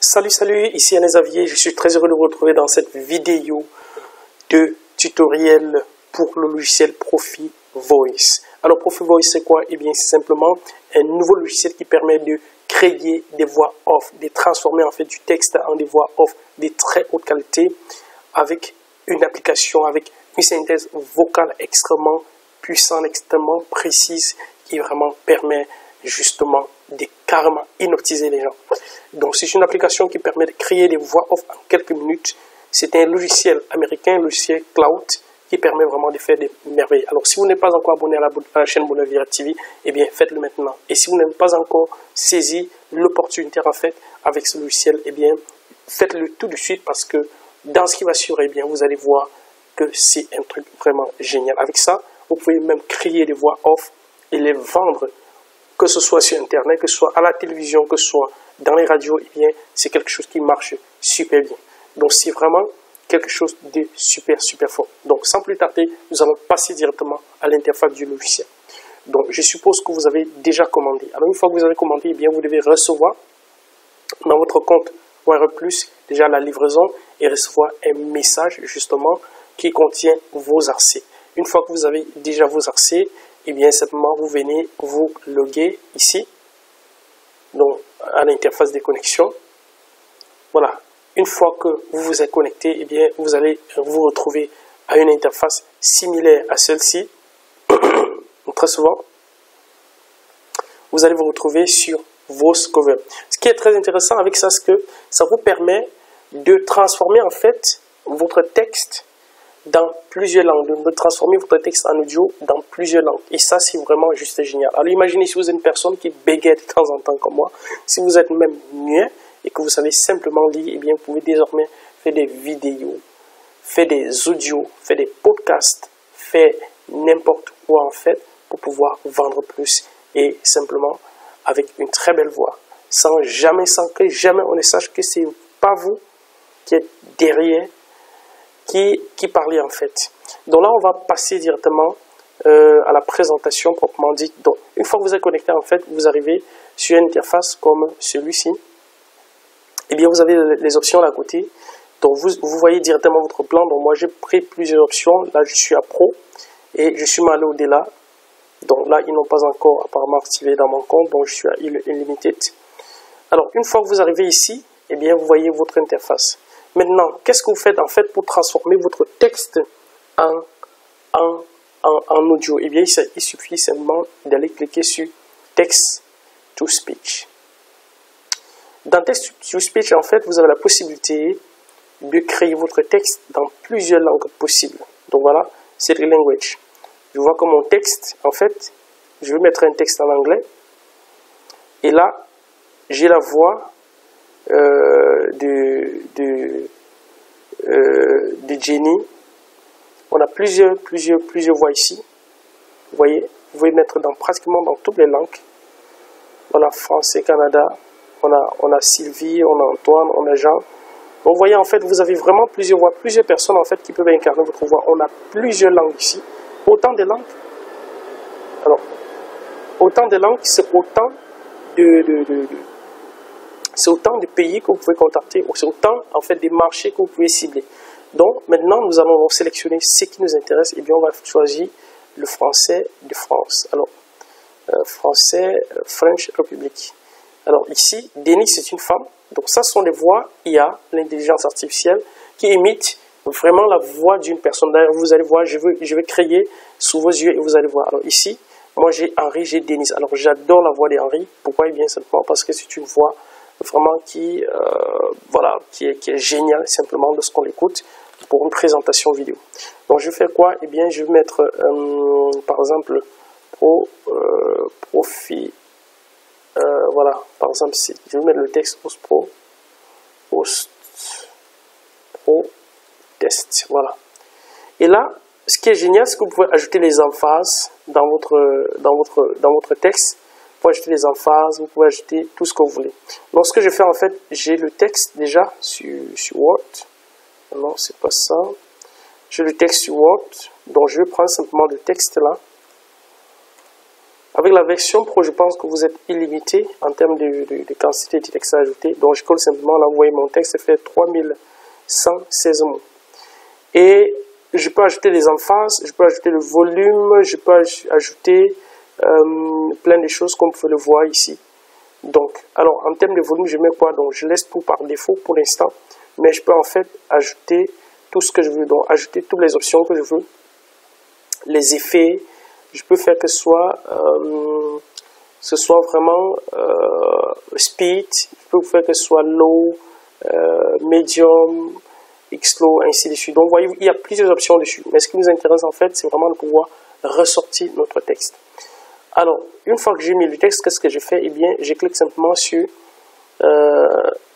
Salut, ici Yann Xavier, je suis très heureux de vous retrouver dans cette vidéo de tutoriel pour le logiciel Profi Voice. Alors Profi Voice c'est quoi? Eh bien c'est simplement un nouveau logiciel qui permet de créer des voix off, de transformer en fait du texte en des voix off de très haute qualité avec une application, avec une synthèse vocale extrêmement puissante, extrêmement précise qui vraiment permet justement de carrément hypnotiser les gens. Donc c'est une application qui permet de créer des voix off en quelques minutes. C'est un logiciel américain, un logiciel cloud qui permet vraiment de faire des merveilles. Alors si vous n'êtes pas encore abonné à la chaîne Bonheur Virate TV, eh bien faites-le maintenant. Et si vous n'avez pas encore saisi l'opportunité en fait avec ce logiciel, eh bien faites-le tout de suite parce que dans ce qui va suivre, eh bien vous allez voir que c'est un truc vraiment génial. Avec ça, vous pouvez même créer des voix off et les vendre, que ce soit sur Internet, que ce soit à la télévision, que ce soit dans les radios, eh bien, c'est quelque chose qui marche super bien. Donc, c'est vraiment quelque chose de super fort. Donc, sans plus tarder, nous allons passer directement à l'interface du logiciel. Donc, je suppose que vous avez déjà commandé. Alors, une fois que vous avez commandé, eh bien, vous devez recevoir dans votre compte Wire Plus déjà la livraison et recevoir un message, justement, qui contient vos accès. Une fois que vous avez déjà vos accès, eh bien, simplement, vous venez vous loguer ici, donc à l'interface des connexions. Voilà. Une fois que vous vous êtes connecté, eh bien, vous allez vous retrouver à une interface similaire à celle-ci. Très souvent, vous allez vous retrouver sur VoiceOver. Ce qui est très intéressant avec ça, c'est que ça vous permet de transformer en fait votre texte dans plusieurs langues, de transformer votre texte en audio dans plusieurs langues. Et ça, c'est vraiment juste génial. Alors, imaginez si vous êtes une personne qui bégaye de temps en temps comme moi, si vous êtes même muet et que vous savez simplement lire, eh bien, vous pouvez désormais faire des vidéos, faire des audios, faire des podcasts, faire n'importe quoi en fait pour pouvoir vendre plus et simplement avec une très belle voix, sans que jamais on ne sache que c'est pas vous qui êtes derrière qui parlait en fait. Donc là, on va passer directement à la présentation proprement dite. Donc, une fois que vous êtes connecté, en fait, vous arrivez sur une interface comme celui-ci. Eh bien, vous avez les options à côté. Donc, vous voyez directement votre plan. Donc, moi, j'ai pris plusieurs options. Là, je suis à Pro et je suis allé au-delà. Donc là, ils n'ont pas encore apparemment activé dans mon compte. Donc, je suis à Unlimited. Alors, une fois que vous arrivez ici, eh bien, vous voyez votre interface. Maintenant, qu'est-ce que vous faites en fait pour transformer votre texte en audio? Eh bien, il suffit simplement d'aller cliquer sur Text to Speech. Dans Text to Speech, en fait, vous avez la possibilité de créer votre texte dans plusieurs langues possibles. Donc voilà, c'est le language. Je vois que mon texte, en fait, je vais mettre un texte en anglais. Et là, j'ai la voix de Jenny. On a plusieurs voix ici. Vous voyez, vous pouvez mettre pratiquement dans toutes les langues. Voilà, français, Canada. On a Sylvie, on a Antoine, on a Jean. Donc vous voyez, en fait, vous avez vraiment plusieurs voix, plusieurs personnes en fait qui peuvent incarner votre voix. On a plusieurs langues ici. Autant de langues. Alors, autant de langues, c'est autant c'est autant de pays que vous pouvez contacter, c'est autant en fait des marchés que vous pouvez cibler. Donc maintenant, nous allons sélectionner ce qui nous intéresse. Et bien, on va choisir le français de France. Alors, français, French Republic. Alors ici, Denis, c'est une femme. Donc ça, ce sont des voix IA, l'intelligence artificielle, qui imite vraiment la voix d'une personne. D'ailleurs, vous allez voir, je vais créer sous vos yeux et vous allez voir. Alors ici, moi j'ai Henri, j'ai Denis. Alors j'adore la voix d'Henri. Pourquoi? Eh bien simplement parce que c'est une voix vraiment qui est génial simplement de ce qu'on écoute pour une présentation vidéo. Donc je vais faire quoi? Eh bien je vais mettre par exemple Profi, voilà, par exemple je vais mettre le texte Host Pro Test, voilà. Et là, ce qui est génial, c'est que vous pouvez ajouter les emphases dans votre texte. Vous pouvez ajouter les emphases, vous pouvez ajouter tout ce que vous voulez. Donc, ce que je fais en fait, j'ai le texte déjà sur Word. Non, c'est pas ça. J'ai le texte sur Word. Donc, je vais prendre simplement le texte là. Avec la version Pro, je pense que vous êtes illimité en termes de quantité de texte à ajouter. Donc, je colle simplement là, vous voyez, mon texte fait 3116 mots. Et je peux ajouter des emphases, je peux ajouter le volume, je peux ajouter plein de choses comme vous pouvez le voir ici. Donc, alors, en termes de volume, je mets quoi? Donc, je laisse tout par défaut pour l'instant. Mais je peux en fait ajouter tout ce que je veux. Donc, ajouter toutes les options que je veux. Les effets. Je peux faire que ce soit vraiment speed. Je peux faire que ce soit low, medium, X-low, ainsi de suite. Donc, vous voyez, il y a plusieurs options dessus. Mais ce qui nous intéresse, en fait, c'est vraiment de pouvoir ressortir notre texte. Alors, une fois que j'ai mis le texte, qu'est-ce que je fais? Eh bien, je clique simplement sur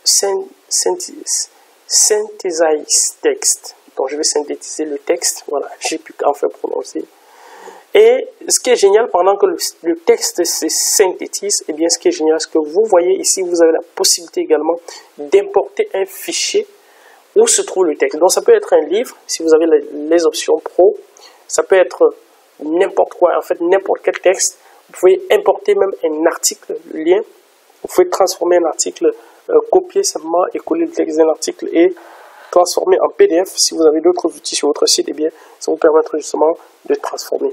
Synthesize Text. Donc, je vais synthétiser le texte. Voilà, j'ai plus qu'à en faire prononcer. Et ce qui est génial, pendant que le texte se synthétise, eh bien, ce qui est génial, c'est que vous voyez ici, vous avez la possibilité également d'importer un fichier où se trouve le texte. Donc, ça peut être un livre, si vous avez les options Pro. Ça peut être n'importe quoi, en fait, n'importe quel texte. Vous pouvez importer même un article, le lien. Vous pouvez transformer un article, copier simplement et coller le texte d'un article et transformer en PDF. Si vous avez d'autres outils sur votre site, eh bien, ça vous permettra justement de transformer.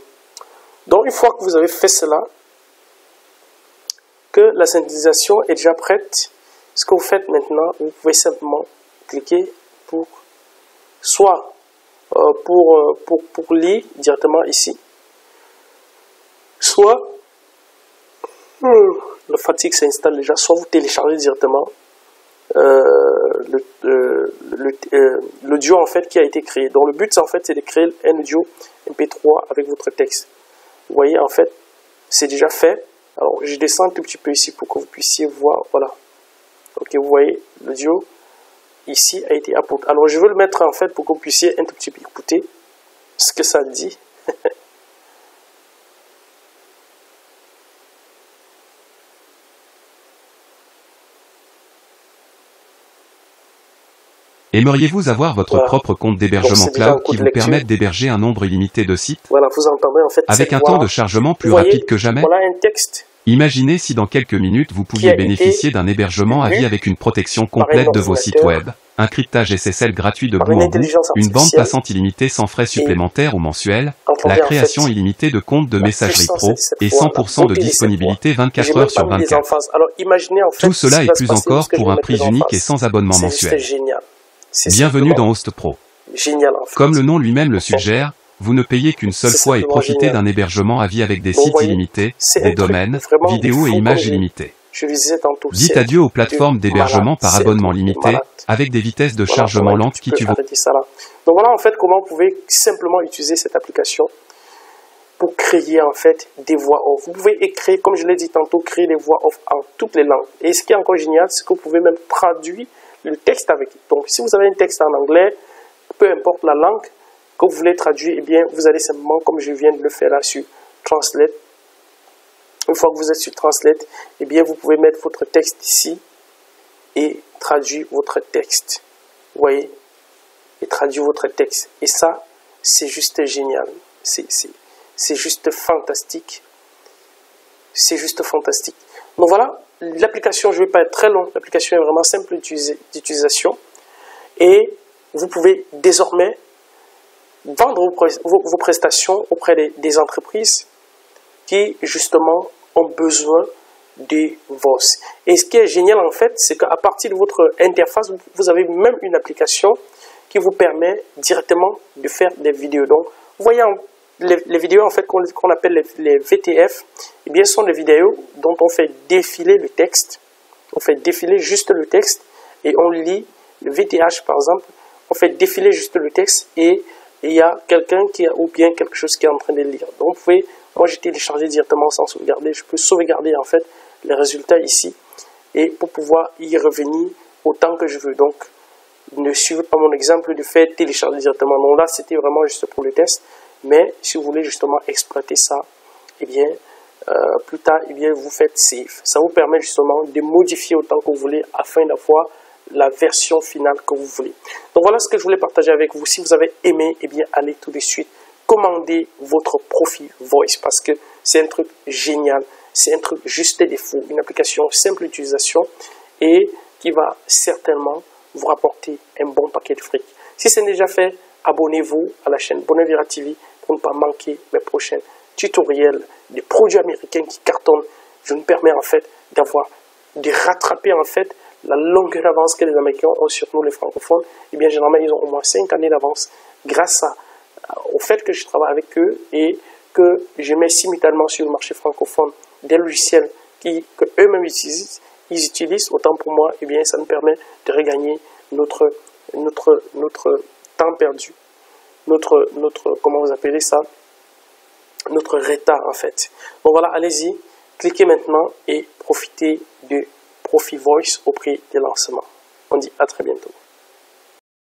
Donc, une fois que vous avez fait cela, que la synthétisation est déjà prête, ce que vous faites maintenant, vous pouvez simplement cliquer pour soit pour lire directement ici, soit le fatigue s'installe déjà, soit vous téléchargez directement l'audio en fait qui a été créé. Donc le but en fait c'est de créer un audio MP3 avec votre texte. Vous voyez en fait c'est déjà fait. Alors je descends un tout petit peu ici pour que vous puissiez voir. Voilà. Ok, vous voyez l'audio ici a été apporté. Alors je veux le mettre en fait pour que vous puissiez un tout petit peu écouter ce que ça dit. Aimeriez-vous avoir votre propre compte d'hébergement cloud qui vous permette d'héberger un nombre illimité de sites? Voilà, vous entendez en fait avec un temps de chargement plus rapide que jamais? Voilà un texte. Imaginez si dans quelques minutes vous pouviez bénéficier d'un hébergement à vie avec une protection complète de vos sites web, un cryptage SSL gratuit de bout en bout, une bande passante illimitée sans frais supplémentaires ou mensuels, la création illimitée de comptes de messagerie pro et 100% de disponibilité 24 heures sur 24. Alors, imaginez, en fait, tout cela et plus encore pour un prix unique et sans abonnement mensuel. Bienvenue dans Host Pro. Génial, en fait. Comme le nom lui-même le suggère, vous ne payez qu'une seule fois et profitez d'un hébergement à vie avec des sites illimités, des domaines, vidéos et images illimitées. Dites adieu aux plateformes d'hébergement par abonnement limité, avec des vitesses de chargement lentes qui tuent vos... Donc voilà en fait comment vous pouvez simplement utiliser cette application pour créer en fait des voix off. Vous pouvez écrire, comme je l'ai dit tantôt, créer des voix off en toutes les langues. Et ce qui est encore génial, c'est que vous pouvez même traduire le texte avec. Donc si vous avez un texte en anglais, peu importe la langue que vous voulez traduire, eh bien vous allez simplement, comme je viens de le faire là sur Translate. Une fois que vous êtes sur Translate, eh bien vous pouvez mettre votre texte ici et traduire votre texte. Vous voyez? Et traduire votre texte. Et ça, c'est juste génial. C'est juste fantastique. C'est juste fantastique. Donc voilà, l'application, je ne vais pas être très long. L'application est vraiment simple d'utilisation. Et vous pouvez désormais vendre vos prestations auprès des entreprises qui, justement, ont besoin de VOS. Et ce qui est génial, en fait, c'est qu'à partir de votre interface, vous avez même une application qui vous permet directement de faire des vidéos. Donc, vous voyez, les vidéos, en fait, qu'on appelle les VTF, eh bien, sont des vidéos dont on fait défiler le texte. On fait défiler juste le texte et on lit le VTH, par exemple. On fait défiler juste le texte et il y a quelqu'un ou bien quelque chose qui est en train de lire. Donc, vous pouvez, moi, j'ai téléchargé directement sans sauvegarder. Je peux sauvegarder, en fait, les résultats ici et pour pouvoir y revenir autant que je veux. Donc, ne suivez pas mon exemple de faire télécharger directement. Non, là, c'était vraiment juste pour le test. Mais si vous voulez justement exploiter ça, eh bien, plus tard, eh bien, vous faites save. Ça vous permet justement de modifier autant que vous voulez afin d'avoir la version finale que vous voulez. Donc voilà ce que je voulais partager avec vous. Si vous avez aimé, eh bien, allez tout de suite commandez votre Profi Voice parce que c'est un truc génial. C'est un truc juste des fous, une application simple d'utilisation et qui va certainement vous rapporter un bon paquet de fric. Si c'est déjà fait, abonnez-vous à la chaîne Bonavira TV pour ne pas manquer mes prochains tutoriels des produits américains qui cartonnent. Je me permets en fait de rattraper en fait la longueur d'avance que les Américains ont sur nous les francophones. Et bien généralement ils ont au moins 5 années d'avance grâce au fait que je travaille avec eux et que je mets simultanément sur le marché francophone des logiciels que eux-mêmes utilisent, autant pour moi, et bien ça me permet de regagner notre temps perdu, comment vous appelez ça, notre retard en fait. Donc voilà, allez-y, cliquez maintenant et profitez de Profi Voice au prix des lancements. On dit à très bientôt.